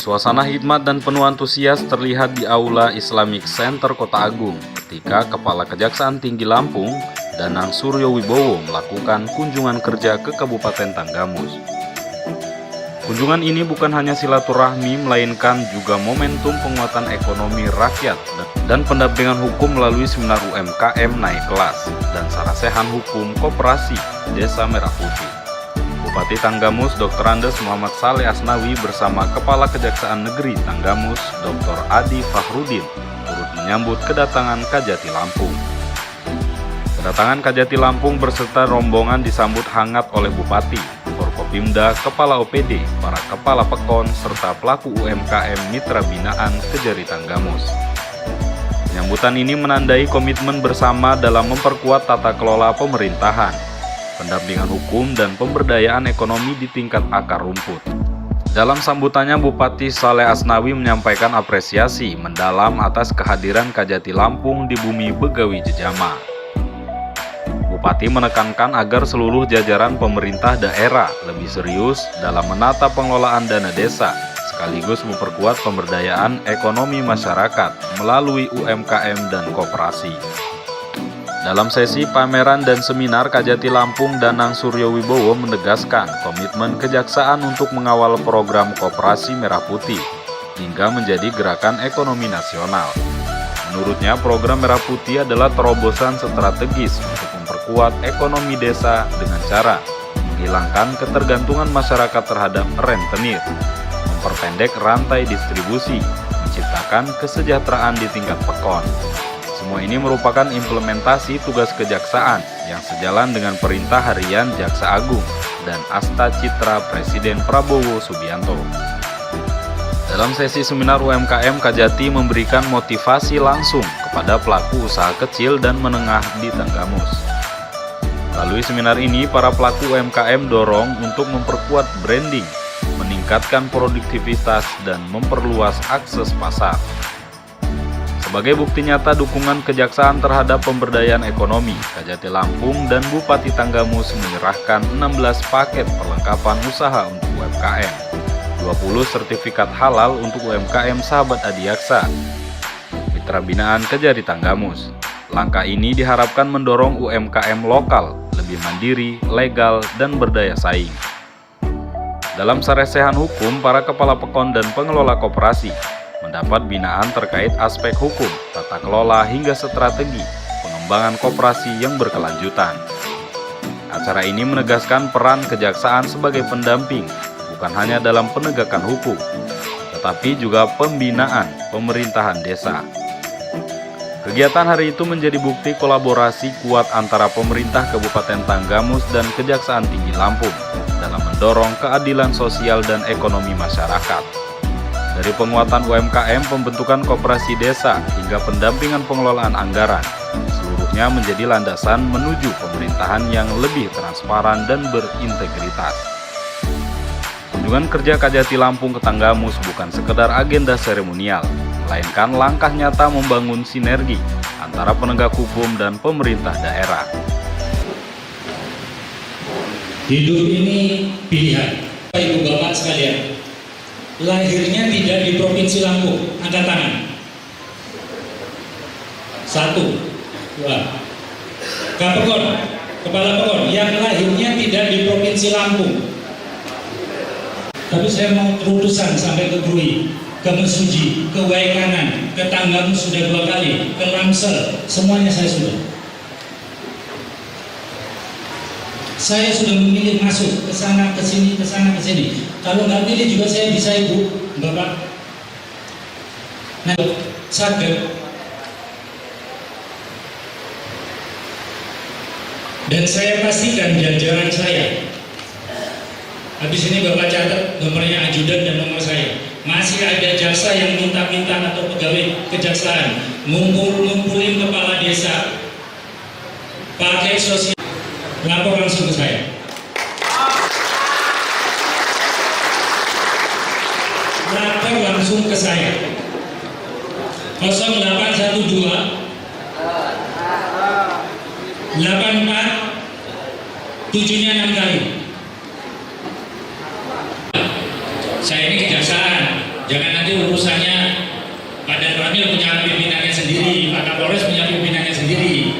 Suasana hikmat dan penuh antusias terlihat di Aula Islamic Center Kota Agung ketika Kepala Kejaksaan Tinggi Lampung, Danang Suryo Wibowo melakukan kunjungan kerja ke Kabupaten Tanggamus. Kunjungan ini bukan hanya silaturahmi, melainkan juga momentum penguatan ekonomi rakyat dan pendampingan hukum melalui seminar UMKM naik kelas dan sarasehan hukum koperasi Desa Merah Putih. Bupati Tanggamus Dr. Andes Muhammad Saleh Asnawi bersama Kepala Kejaksaan Negeri Tanggamus Dr. Adi Fahrudin turut menyambut kedatangan Kajati Lampung. Kedatangan Kajati Lampung berserta rombongan disambut hangat oleh Bupati, Forkopimda, Kepala OPD, para Kepala Pekon, serta pelaku UMKM Mitra Binaan Kejari Tanggamus. Penyambutan ini menandai komitmen bersama dalam memperkuat tata kelola pemerintahan, pendampingan hukum, dan pemberdayaan ekonomi di tingkat akar rumput. Dalam sambutannya, Bupati Saleh Asnawi menyampaikan apresiasi mendalam atas kehadiran Kajati Lampung di bumi Begawi Jejama. Bupati menekankan agar seluruh jajaran pemerintah daerah lebih serius dalam menata pengelolaan dana desa, sekaligus memperkuat pemberdayaan ekonomi masyarakat melalui UMKM dan koperasi. Dalam sesi pameran dan seminar, Kajati Lampung Danang Suryo Wibowo menegaskan komitmen kejaksaan untuk mengawal program Koperasi Merah Putih hingga menjadi gerakan ekonomi nasional. Menurutnya, program Merah Putih adalah terobosan strategis untuk memperkuat ekonomi desa dengan cara menghilangkan ketergantungan masyarakat terhadap rentenir, memperpendek rantai distribusi, menciptakan kesejahteraan di tingkat pekon. Semua ini merupakan implementasi tugas kejaksaan yang sejalan dengan perintah harian Jaksa Agung dan Asta Citra Presiden Prabowo Subianto. Dalam sesi seminar UMKM, Kajati memberikan motivasi langsung kepada pelaku usaha kecil dan menengah di Tanggamus. Melalui seminar ini, para pelaku UMKM dorong untuk memperkuat branding, meningkatkan produktivitas, dan memperluas akses pasar. Sebagai bukti nyata dukungan kejaksaan terhadap pemberdayaan ekonomi, Kajati Lampung dan Bupati Tanggamus menyerahkan 16 paket perlengkapan usaha untuk UMKM, 20 sertifikat halal untuk UMKM Sahabat Adiaksa, Mitra Binaan Kejari Tanggamus. Langkah ini diharapkan mendorong UMKM lokal lebih mandiri, legal, dan berdaya saing. Dalam sarasehan hukum, para kepala pekon dan pengelola koperasi mendapat binaan terkait aspek hukum, tata kelola, hingga strategi pengembangan koperasi yang berkelanjutan. Acara ini menegaskan peran kejaksaan sebagai pendamping, bukan hanya dalam penegakan hukum, tetapi juga pembinaan pemerintahan desa. Kegiatan hari itu menjadi bukti kolaborasi kuat antara pemerintah Kabupaten Tanggamus dan Kejaksaan Tinggi Lampung dalam mendorong keadilan sosial dan ekonomi masyarakat. Dari penguatan UMKM, pembentukan koperasi desa, hingga pendampingan pengelolaan anggaran, seluruhnya menjadi landasan menuju pemerintahan yang lebih transparan dan berintegritas. Kunjungan kerja Kajati Lampung ke Tanggamus bukan sekedar agenda seremonial, melainkan langkah nyata membangun sinergi antara penegak hukum dan pemerintah daerah. Hidup ini pilihan. Ibu bapak sekalian, lahirnya tidak di Provinsi Lampung, angkat tangan. 1, 2. Kapekon, Kepala Pekon yang lahirnya tidak di Provinsi Lampung. Tapi saya mau terutusan sampai ke Brui, ke Mesuji, ke Waikanan, ke Tanggamus sudah 2 kali, ke Lamsel, semuanya saya sudah. Saya sudah memilih masuk ke sana, ke sini, ke sana, ke sini. Kalau nggak pilih juga saya bisa, Ibu, Bapak. Nah, sakit. Dan saya pastikan jajaran saya. Habis ini Bapak catat nomornya ajudan dan nomor saya. Masih ada jasa yang minta-minta atau pegawai kejaksaan ngumpulin kepala desa pakai sosial. Lapor langsung ke saya. Lapor langsung ke saya. 0812 84 7-nya 6 kali. Saya ini kejaksaan, jangan urusannya Pak Dan Ramil punya pimpinannya sendiri, Pak Kapolres punya pimpinannya sendiri.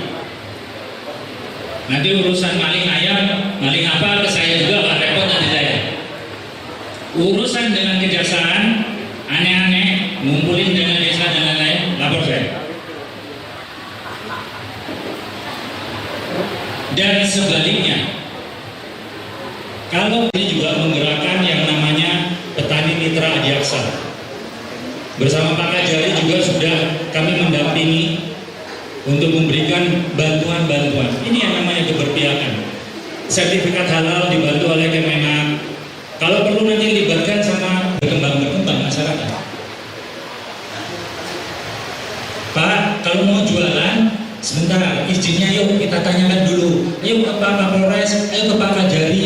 Nanti urusan maling ayam, maling apa ke saya juga, Pak, repot nanti saya. Urusan dengan kejaksaan, aneh-aneh, ngumpulin dengan desa dan lain-lain, lapor saya. Dan sebaliknya, kalau ini juga menggerakkan yang namanya petani mitra adiaksa. Bersama Pak Kajari juga sudah kami mendampingi untuk memberikan bantuan-bantuan. Ini yang namanya keberpihakan. Sertifikat halal dibantu oleh Kemenak. Kalau perlu nanti libatkan sama berkembang masyarakat. Pak, kalau mau jualan, sebentar, izinnya yuk kita tanyakan dulu. Ayo ke Pak Kapolres, ayo ke Pak Kajari.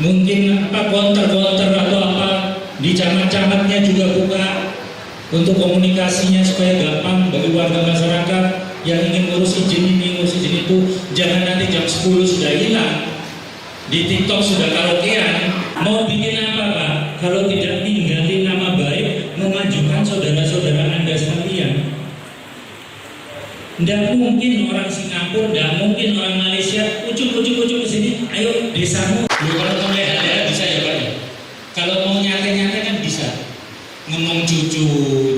Mungkin apa konter-konter atau apa di camat-camatnya juga buka untuk komunikasinya supaya gampang bagi warga masyarakat yang ingin ngurus izin ini, ngurus izin itu. Jangan nanti jam 10 sudah hilang, di TikTok sudah karaokean. Mau bikin apa, Pak? Kalau tidak ninggalin nama baik, memajukan saudara-saudara Anda sekalian. Tidak mungkin orang Singapura, tidak mungkin orang Malaysia, ucuk ke sini, ayo desamu. Kalau mau lihat bisa ya Pak. Kalau mau nyate-nyate kan bisa. Ngomong cucu,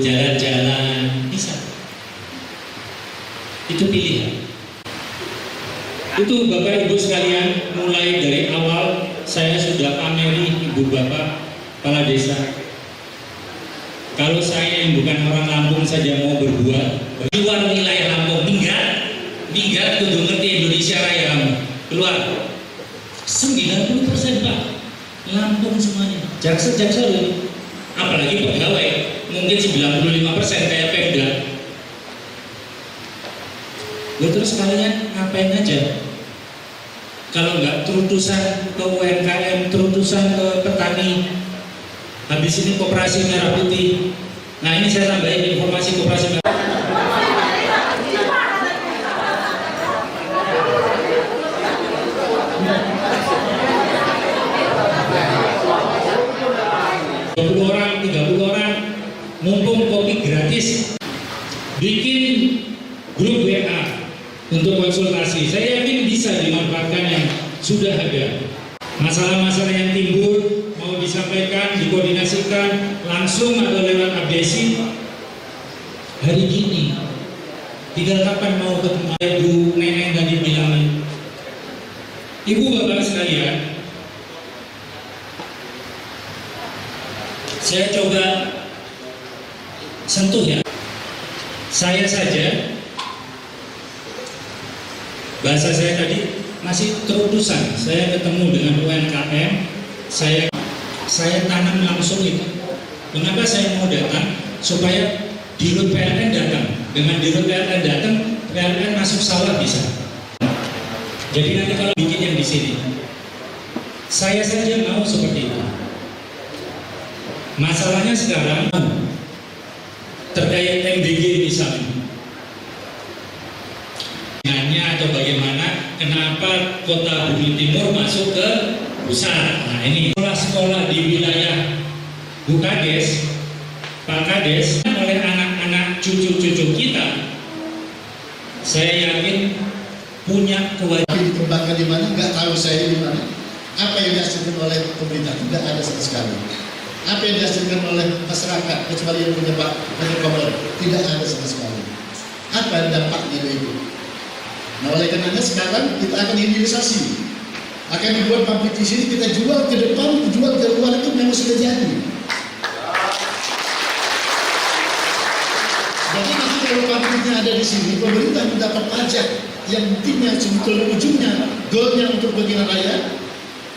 jalan-jalan, bisa. Itu pilihan. Itu Bapak Ibu sekalian, mulai dari awal saya sudah pameri Ibu Bapak Kepala Desa. Kalau saya yang bukan orang Lampung saja mau berbuat di luar wilayah Lampung, minggat kudu ngerti Indonesia Raya kamu. Keluar 90% Pak, Lampung semuanya. Jaksa loh. Apalagi pegawai, mungkin 95% kayak Pemda. Lalu terus kalian ngapain aja? Kalau nggak terutusan ke UMKM, terutusan ke petani, habis ini koperasi merah putih. Nah ini saya tambahin informasi koperasi merah putih. Orang, 30 orang, mumpung kopi gratis, bikin grup WA untuk konsultasi. Saya yakin bisa dimanfaatkan yang sudah ada. Masalah-masalah yang timbul mau disampaikan, dikoordinasikan langsung atau lewat abdesi. Hari gini, tinggal kapan mau ketemu Ibu Neneng tadi bilangin. Ibu Bapak sekalian, saya coba sentuh ya. Saya saja, bahasa saya tadi masih terutusan. Saya ketemu dengan UMKM, saya tanam langsung itu. Kenapa saya mau datang? Supaya Dirut PLN datang. Dengan Dirut PLN datang, PLN masuk sawah bisa. Jadi nanti kalau bikin yang di sini, saya saja mau seperti itu. Masalahnya sekarang terkait MBG misalnya, atau bagaimana, kenapa kota Bukit Timur masuk ke pusat. Nah ini sekolah-sekolah di wilayah Bu Kades, Pak Kades, oleh anak-anak cucu-cucu kita, saya yakin punya kewajiban. Dikembangkan di mana? Nggak tahu saya di mana. Apa yang dihasilkan oleh pemerintah tidak ada sama sekali. Apa yang dihasilkan oleh masyarakat kecuali yang punya komer tidak ada sama sekali. Apa dampaknya itu? Nah oleh karenanya sekarang kita akan hilirisasi, akan dibuat pabrik di sini, kita jual ke depan, jual ke luar, itu memang sudah jadi. Jadi nanti kalau pabriknya ada di sini, pemerintah mendapat pajak yang intinya sebetulnya ujungnya, goalnya untuk bagian rakyat.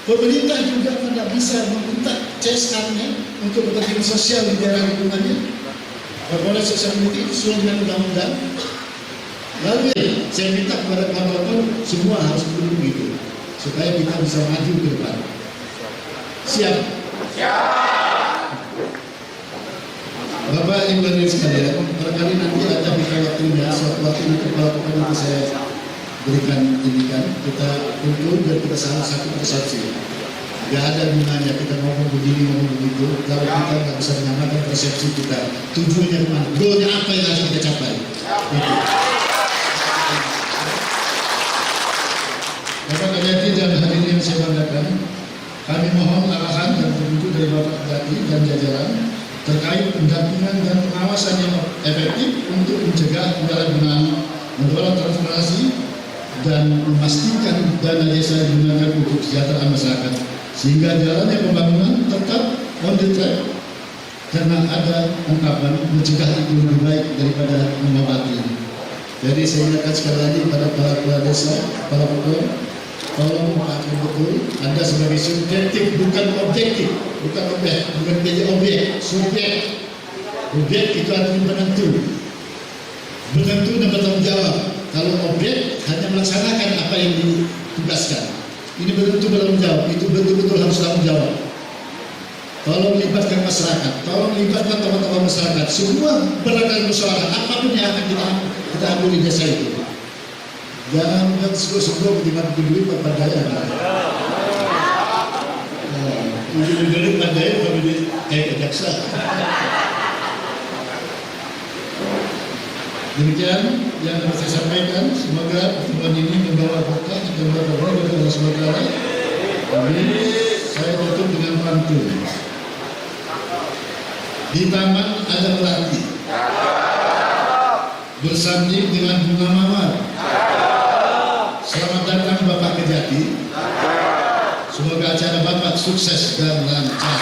Pemerintah juga tidak bisa meminta CSR-nya untuk kepentingan sosial di daerah lingkungannya. Corporate Sustainability itu sesuai dengan undang-undang. Lalu saya minta kepada Pak Bapak semua harus begitu supaya kita bisa maju ke depan. Siap? Siap. Bapak Ibu dan sekalian, barangkali nanti ada bisa waktunya, suatu waktu nanti kalau nanti saya berikan indikan, kita kumpul dan kita salah satu persepsi. Gak ada gunanya kita ngomong begini, ngomong begitu, kalau kita nggak bisa menyamakan persepsi kita. Tujuannya kemana? Goalnya apa yang harus kita capai? Gitu. Bapak Kejati dan hadirin yang saya banggakan, kami mohon arahan dan petunjuk dari Bapak Kejati dan jajaran terkait pendampingan dan pengawasan yang efektif untuk mencegah penyalahgunaan, mendorong transparansi, dan memastikan dana desa digunakan untuk kesejahteraan masyarakat, sehingga jalannya pembangunan tetap on the track, karena ada ungkapan mencegah itu lebih baik daripada mengobati. Jadi saya ingatkan sekali lagi kepada para kepala desa, para pokok, tolong memakai betul Anda sebagai subjektif, bukan objektif, bukan objek, bukan menjadi objek, subjek. Objek itu artinya penentu, penentu dan bertanggung jawab. Kalau objek hanya melaksanakan apa yang ditugaskan. Ini betul-betul bertanggung jawab, itu betul-betul harus tanggung jawab. Tolong libatkan masyarakat, tolong libatkan tokoh-tokoh masyarakat, semua beragam musyawarah, apapun yang akan kita ambil di desa itu. Jangan sebelum dengan duit padaya. Duit padaya tapi kayak jaksa. Demikian yang dapat saya sampaikan. Semoga pertemuan ini membawa berkah dan berkah bagi Allah SWT. Amin. Saya tutup dengan pantun. Di taman ada melati, bersanding dengan bunga mawar. Selamat datang Bapak Kejati. Semoga acara Bapak sukses dan lancar.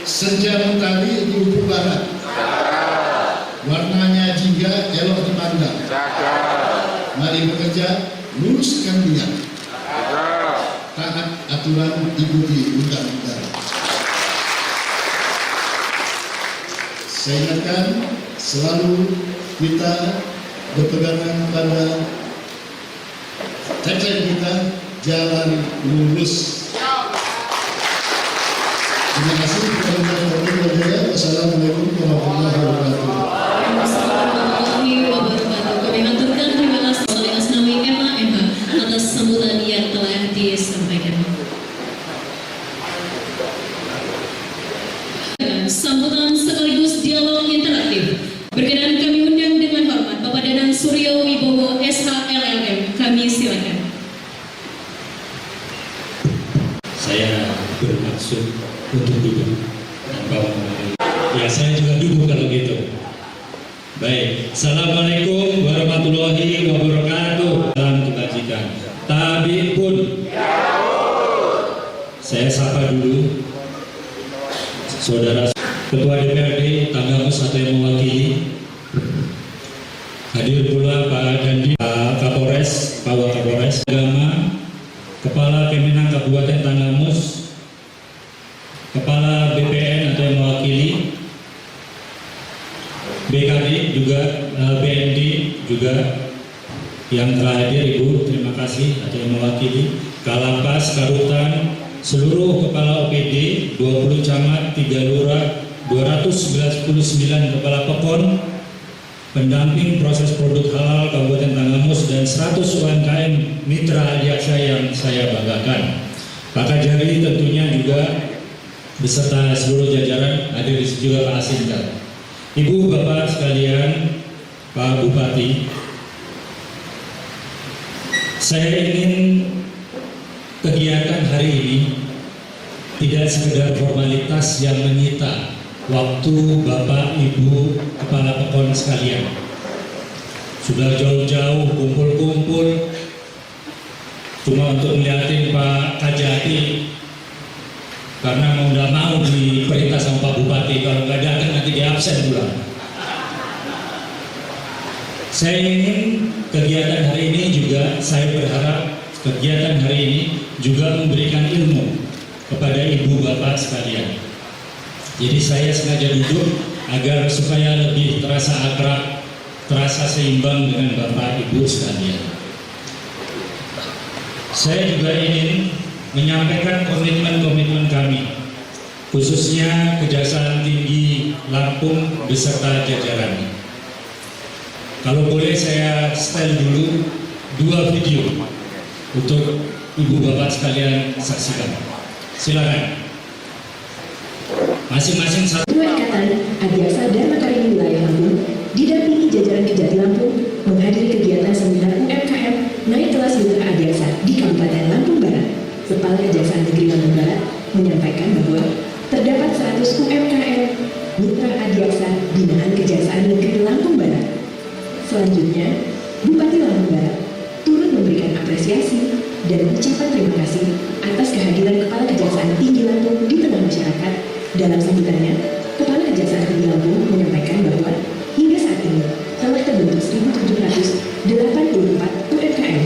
Senja mentari di ufuk barat, warnanya jingga elok dipandang. Mari bekerja, luruskan niat, taat aturan, ikuti undang-undang. Saya ingatkan selalu kita berpegangan pada tagline kita, jalan lurus. Terima kasih kepada Wassalamualaikum warahmatullahi wabarakatuh. Warahmatullahi wabarakatuh. Kami haturkan terima kasih oleh Asnawi Emma MH atas sambutan yang telah disampaikan. Sambutan sekaligus dialog interaktif. Berkenan kami undang dengan hormat Bapak Danang Suryo Wibowo SHLLM. Kami silakan. Saya bermaksud untuk duduk tanpa mengambil. Ya, saya juga duduk kalau gitu. Baik, Assalamualaikum warahmatullahi wabarakatuh. Salam kebajikan. Tabi pun. Saya sapa dulu Saudara Ketua DPRD Tanggamus atau yang mewakili. Hadir pula Pak Dandi, Pak Kapolres, Pak Wakapolres, Agama, Kepala Kemenang Kabupaten Tanggamus, Kepala BPN atau yang mewakili, BKD juga, BND juga yang telah hadir, Ibu, terima kasih atau yang mewakili, Kalapas, Karutan, seluruh kepala OPD, 20 camat, 3 lurah, 299 kepala pekon, pendamping proses produk halal Kabupaten Tanggamus, dan 100 UMKM mitra Adiaksa yang saya banggakan. Pak Kajari tentunya juga beserta seluruh jajaran, hadir juga Pak Asinta. Ibu Bapak sekalian, Pak Bupati, saya ingin kegiatan hari ini tidak sekedar formalitas yang menyita waktu Bapak Ibu Kepala Pekon sekalian. Sudah jauh-jauh kumpul-kumpul cuma untuk ngeliatin Pak Kajati, karena mau nggak mau diperintah sama Pak Bupati, kalau nggak datang nanti di absen pulang. Saya ingin kegiatan hari ini juga, saya berharap kegiatan hari ini juga memberikan ilmu kepada ibu bapak sekalian. Jadi saya sengaja duduk agar supaya lebih terasa akrab, terasa seimbang dengan bapak ibu sekalian. Saya juga ingin menyampaikan komitmen-komitmen kami, khususnya Kejaksaan Tinggi Lampung beserta jajaran. Kalau boleh saya setel dulu 2 video untuk ibu bapak sekalian saksikan. Silakan. Masing-masing satu. Ketua Ikatan Adiaksa Dharma Karini Wilayah Lampung didampingi jajaran Kejati Lampung menghadiri kegiatan seminar UMKM naik kelas mitra Adiaksa di Kabupaten Lampung Barat. Kepala Kejaksaan Negeri Lampung Barat menyampaikan bahwa terdapat 100 UMKM mitra Adiaksa binaan Kejaksaan Negeri Lampung Barat. Selanjutnya, Bupati Lampung Barat turut memberikan apresiasi dan ucapan terima kasih atas kehadiran Kepala Kejaksaan Tinggi Lampung di tengah masyarakat. Dalam sambutannya, Kepala Kejaksaan Tinggi Lampung menyampaikan bahwa hingga saat ini telah terbentuk 1.784 UMKM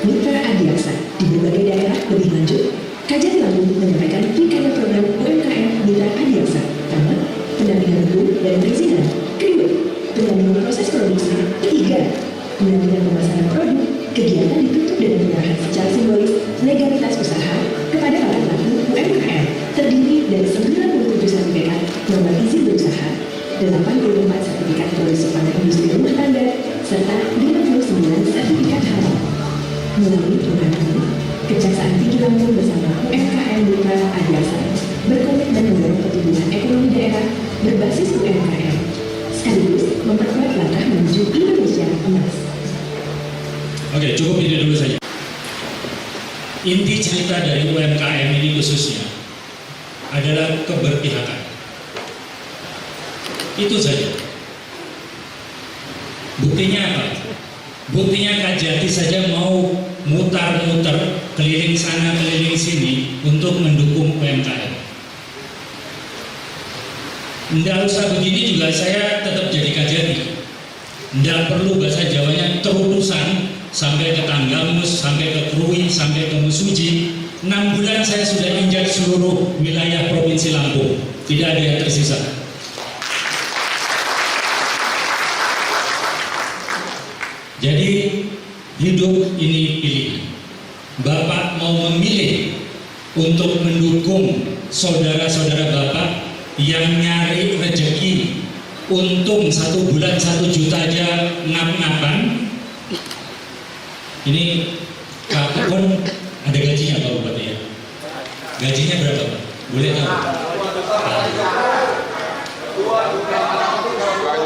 mitra Adiaksa di berbagai daerah. Lebih lanjut, Kajati Lampung menyampaikan pilkada program UMKM mitra Adiaksa, pertama, pendampingan hukum dan perizinan, kedua, pendampingan proses produksi, ketiga, pendampingan pemasaran produk, kegiatan ditutup dengan penyerahan secara simbolis legalitas usaha kepada para pelaku UMKM terdiri dari 97 sertifikat nomor izin berusaha, 84 sertifikat produksi pangan industri rumah tangga, serta 59 sertifikat halal. Melalui program ini, Kejaksaan Tinggi Lampung bersama UMKM mitra Adiaksa berkomitmen mendorong pertumbuhan ekonomi daerah berbasis UMKM, sekaligus memperkuat langkah menuju Indonesia Emas. Oke, cukup ini dulu saja. Inti cerita dari UMKM ini khususnya adalah keberpihakan. Itu saja. Buktinya apa? Buktinya Kajati saja mau mutar-mutar keliling sana keliling sini untuk mendukung UMKM. Nggak usah begini juga saya tetap jadi Kajati. Nggak perlu bahasa Jawanya terutusan sampai ke Tanggamus, sampai ke Krui, sampai ke Musuji. 6 bulan saya sudah injak seluruh wilayah Provinsi Lampung. Tidak ada yang tersisa. Jadi hidup ini pilihan. Bapak mau memilih untuk mendukung saudara-saudara Bapak yang nyari rezeki untung 1 bulan 1 juta aja ngap-ngapan. Ini Pak Kekon ada gajinya Pak Bupati ya? Gajinya berapa Pak? Boleh tahu?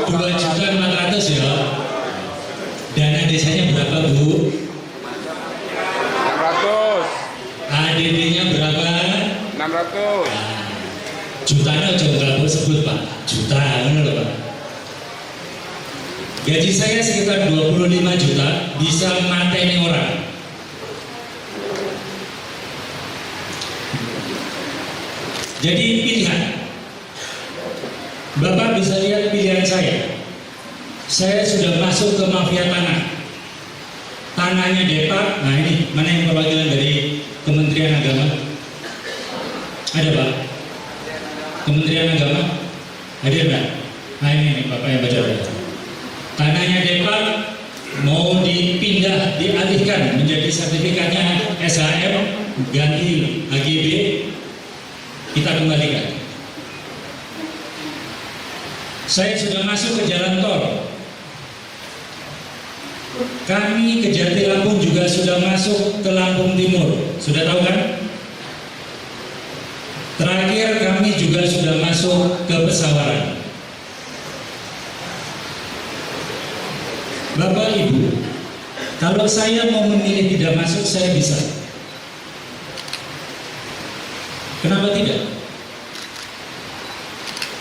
2.400.000 ya. Dana desanya berapa Bu? 600. ADD-nya berapa? 600. Jutanya aja nggak boleh sebut Pak. Juta, benar loh Pak. Gaji saya sekitar 25 juta, bisa mateni orang. Jadi pilihan. Bapak bisa lihat pilihan saya. Saya sudah masuk ke mafia tanah. Tanahnya Depak. Nah ini, mana yang perwakilan dari Kementerian Agama? Ada Pak? Kementerian Agama? Hadir Pak? Nah ini Bapak yang baca ya. Tanahnya Depak mau dipindah, dialihkan menjadi sertifikatnya SHM, ganti HGB, kita kembalikan. Saya sudah masuk ke jalan tol. Kami Kejati Lampung juga sudah masuk ke Lampung Timur. Sudah tahu kan? Terakhir kami juga sudah masuk ke Pesawaran. Bapak Ibu, kalau saya mau memilih tidak masuk, saya bisa. Kenapa tidak?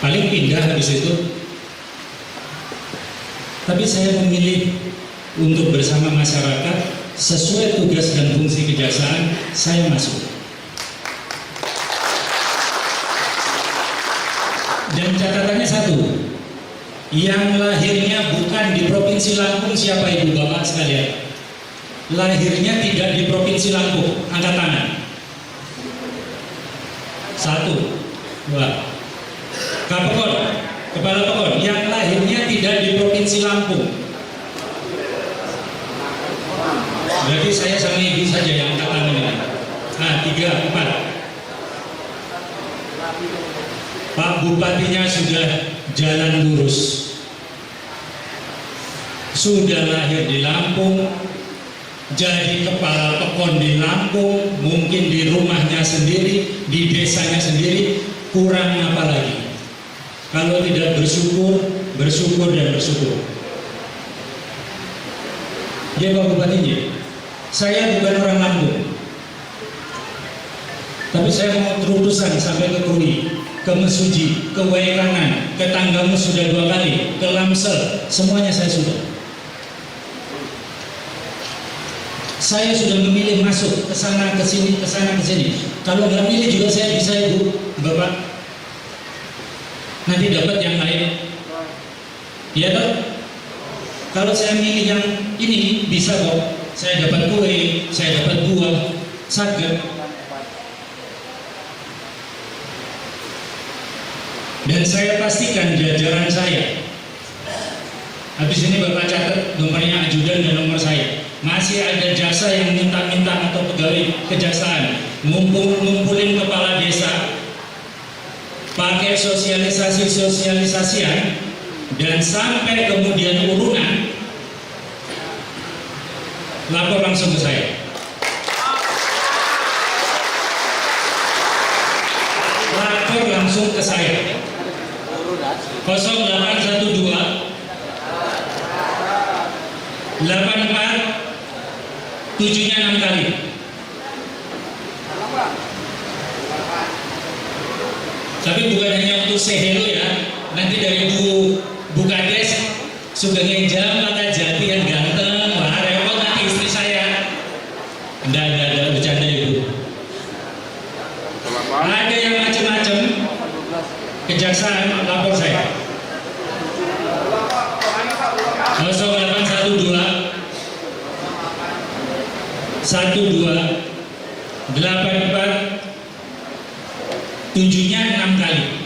Paling pindah habis itu. Tapi saya memilih untuk bersama masyarakat sesuai tugas dan fungsi kejaksaan, saya masuk. Dan catatannya satu, yang lahirnya bukan di Provinsi Lampung siapa Ibu Bapak sekalian? Lahirnya tidak di Provinsi Lampung, angkat tangan. 1, 2. Kapekon, Kepala Pekon, yang lahirnya tidak di Provinsi Lampung. Berarti saya sama Ibu saja yang angkat tangan ini. Nah, 3, 4. Pak Bupatinya sudah jalan lurus. Sudah lahir di Lampung, jadi kepala pekon di Lampung, mungkin di rumahnya sendiri, di desanya sendiri, kurang apa lagi? Kalau tidak bersyukur, bersyukur dan bersyukur. Dia Pak Bupatinya, saya bukan orang Lampung, tapi saya mau terutusan sampai ke Krui, ke Mesuji, ke Waikanan, ke Tanggamus sudah 2 kali, ke Lamsel, semuanya saya sudah. Saya sudah memilih masuk ke sana, ke sini, ke sana, ke sini. Kalau nggak milih juga saya bisa, Ibu, Bapak. Nanti dapat yang lain. Iya toh? Kalau saya milih yang ini bisa kok. Saya dapat kue, saya dapat buah, saged. Dan saya pastikan jajaran saya. Habis ini Bapak catat nomornya ajudan dan nomor saya. Masih ada jasa yang minta-minta atau pegawai kejaksaan ngumpulin kepala desa, pakai sosialisasian, dan sampai kemudian urunan, lapor langsung ke saya. Lapor langsung ke saya. 0812 84 7-nya 6 kali. Tapi bukan hanya untuk sehelo ya. Nanti dari Bu Kades Sugeng Jam maka jati yang ganteng, wah repot nanti istri saya. Enggak bercanda Ibu. Ada yang macam-macam, kejaksaan lapor saya. 0812 12 84 7-nya 6 kali.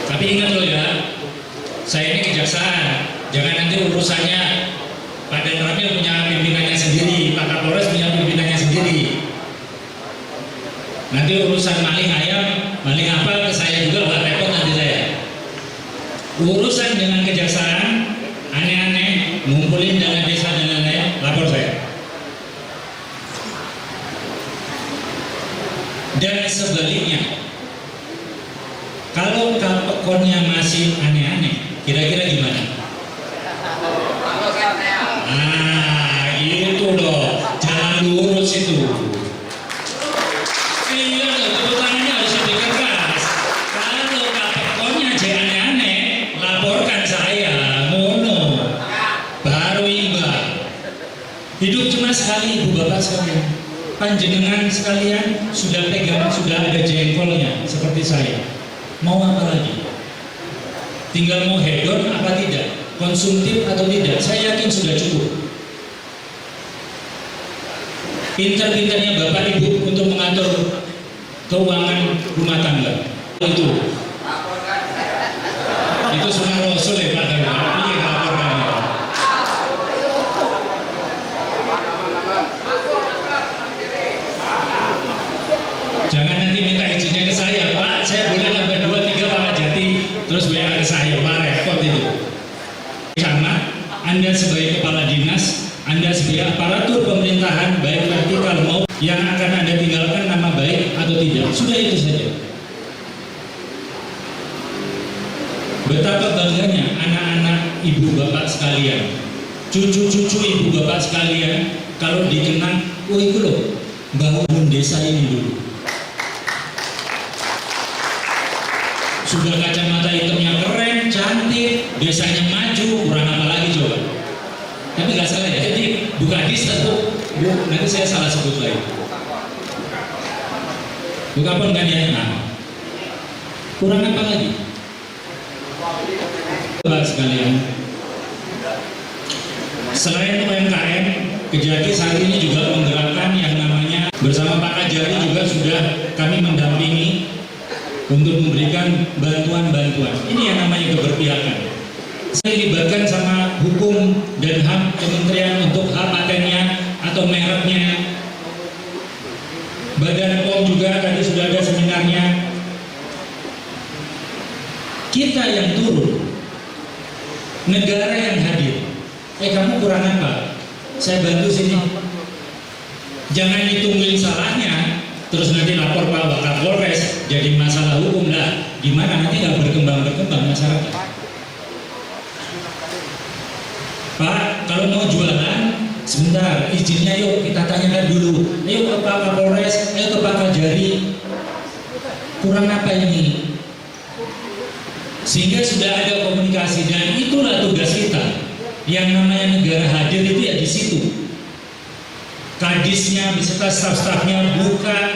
Tapi ingat loh ya, saya ini kejaksaan. Jangan nanti urusannya Pak Dan Ramil punya pimpinannya sendiri, Pak Kapolres punya pimpinannya sendiri. Nanti urusan maling ayam, maling apa ke saya juga, Pak, repot nanti saya. Urusan dengan kejaksaan aneh-aneh, ngumpulin dana desa dan lain-lain, lapor saya. Dan sebaliknya, kalau pekonnya masih aneh-aneh, kira-kira gimana? Nah, itu dong, jangan lurus itu. Iya, tepuk tangannya harus lebih keras. Kalau pekonnya jadi aneh-aneh, laporkan saya, mono, baru imbang. Hidup cuma sekali, Ibu Bapak sekalian. Panjenengan sekalian sudah pegang, sudah ada jengkolnya seperti saya. Mau apa lagi? Tinggal mau hedon apa tidak, konsumtif atau tidak, saya yakin sudah cukup. Pintar-pintarnya Bapak Ibu untuk mengatur keuangan rumah tangga. Itu sunnah Rasul ya Pak Darma. Ini laporkan ya. Jangan nanti minta izinnya ke saya, Pak. Saya boleh nambah 2-3 Pak Jati, terus WA ke saya, Pak, repot itu. Sama, Anda sebagai kepala dinas, Anda sebagai aparatur pemerintahan, baik vertikal maupun yang akan Anda tinggalkan nama baik atau tidak. Sudah itu saja. Betapa bangganya anak-anak ibu bapak sekalian, cucu-cucu ibu bapak sekalian, kalau dikenang, oh itu loh, bangun desa ini dulu. Sudah kacamata hitamnya keren, cantik, desanya maju, kurang apa lagi coba. Tapi nggak salah ya, jadi bukan tentu, Bu, nanti saya salah sebut lagi. Bukan pun kan ya, nah, kurang apa lagi? Bapak sekalian, selain UMKM, Kejati saat ini juga menggerakkan yang namanya bersama Pak Kajari juga sudah kami mendampingi untuk memberikan bantuan-bantuan. Ini yang namanya keberpihakan. Saya dilibatkan sama hukum dan HAM Kementerian untuk hak patennya atau mereknya. Badan POM juga tadi sudah ada seminarnya. Kita yang turun, negara yang hadir. Kamu kurang apa? Saya bantu sini. Jangan ditungguin salahnya, terus nanti lapor Pak Wakapolres, jadi masalah hukum lah. Gimana nanti nggak berkembang masyarakat? Pak, kalau mau jualan, sebentar, izinnya yuk kita tanyakan dulu. Ayo ke Pak Kapolres, ayo ke Pak Kajari. Kurang apa ini? Sehingga sudah ada komunikasi, dan itulah tugas kita. Yang namanya negara hadir itu ya di situ. Kadisnya beserta staf-stafnya buka,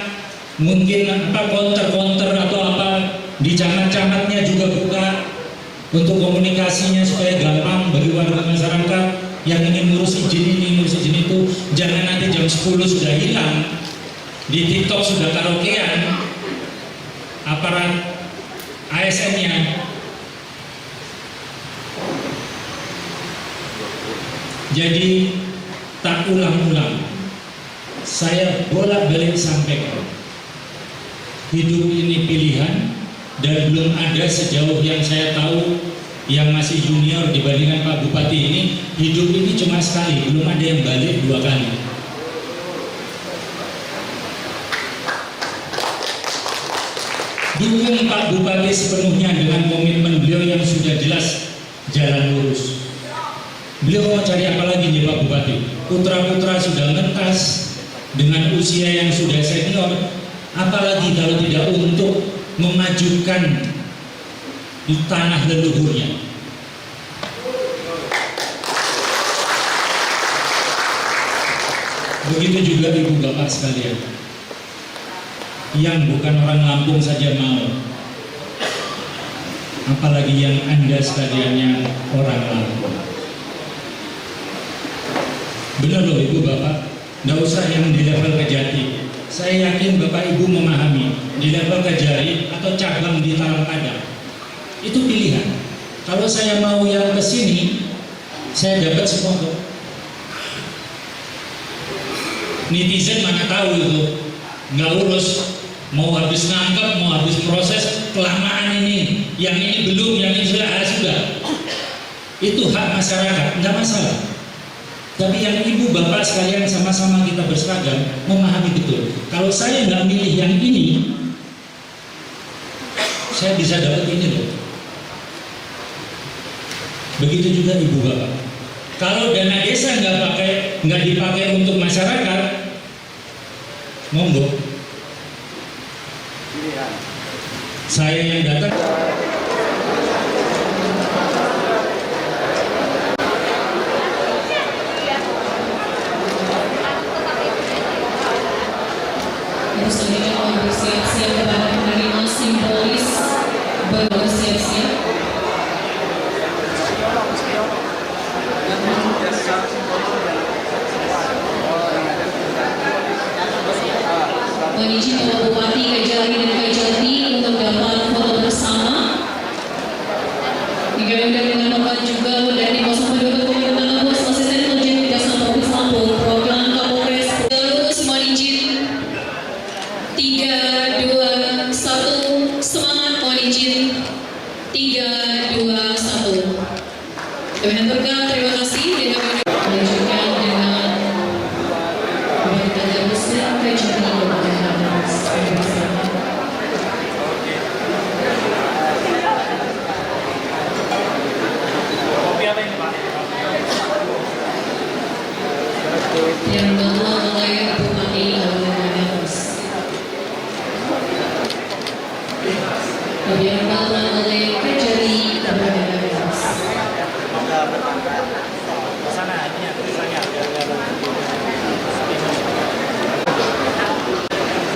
mungkin counter atau apa di camat-camatnya juga buka untuk komunikasinya supaya gampang bagi warga masyarakat yang ingin ngurus izin ini, ngurus izin itu. Jangan nanti jam 10 sudah hilang, di TikTok sudah karaokean aparat ASN-nya. Jadi tak ulang-ulang, saya bolak-balik sampaikan, hidup ini pilihan, dan belum ada sejauh yang saya tahu yang masih junior dibandingkan Pak Bupati ini, hidup ini cuma sekali, belum ada yang balik 2 kali. Dukung Pak Bupati sepenuhnya dengan komitmen beliau yang sudah jelas jalan lurus. Beliau mau cari apa lagi nih Pak Bupati? Putra-putra sudah ngetas dengan usia yang sudah senior, apalagi kalau tidak untuk memajukan di tanah leluhurnya. Begitu juga ibu bapak sekalian, yang bukan orang Lampung saja mau, apalagi yang Anda sekalian yang orang Lampung. Benar loh ibu bapak, nggak usah yang di level Kejati. Saya yakin bapak ibu memahami, di level Kejari atau cabang di Talang Padang itu pilihan. Kalau saya mau yang ke sini, saya dapat semua kok. Netizen mana tahu itu, nggak urus, mau habis nangkep, mau habis proses, kelamaan ini, yang ini belum, yang ini sudah. Itu hak masyarakat, nggak masalah. Tapi yang ibu bapak sekalian sama-sama kita berseragam memahami betul. Kalau saya nggak milih yang ini, saya bisa dapat ini loh. Begitu juga ibu bapak. Kalau dana desa nggak dipakai untuk masyarakat, monggo. Saya yang datang. Selanjutnya mau bersiap-siap kepada penerima simbolis, bersiap-siap. Mohon izin Bapak Bupati Kejari dan Kejati untuk dapat foto bersama. Digadangkan dengan hormat juga dari Kuasa Penduduk Pemerintah Bos Asisten Dirjen Kejaksaan Provinsi Lampung, Program Kapolres. Terus mohon izin 3, 2, 1, semangat, mohon izin 3, 2, 1. Kami aturkan, terima kasih. Dan kami melanjutkan dengan Bapak Gabus dan Kejati yang bawa oleh Bupati Gabus. Yang bawa oleh Kejari Gabus.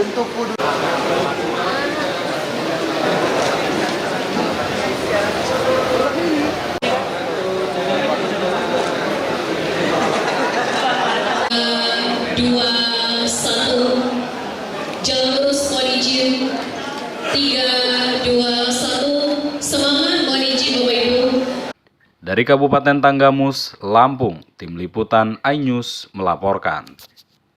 Bentuk kudu. Jalan lurus, mohon izin 3, 2, 1, semangat, mohon izin Bapak Ibu. Dari Kabupaten Tanggamus, Lampung, Tim Liputan iNews melaporkan.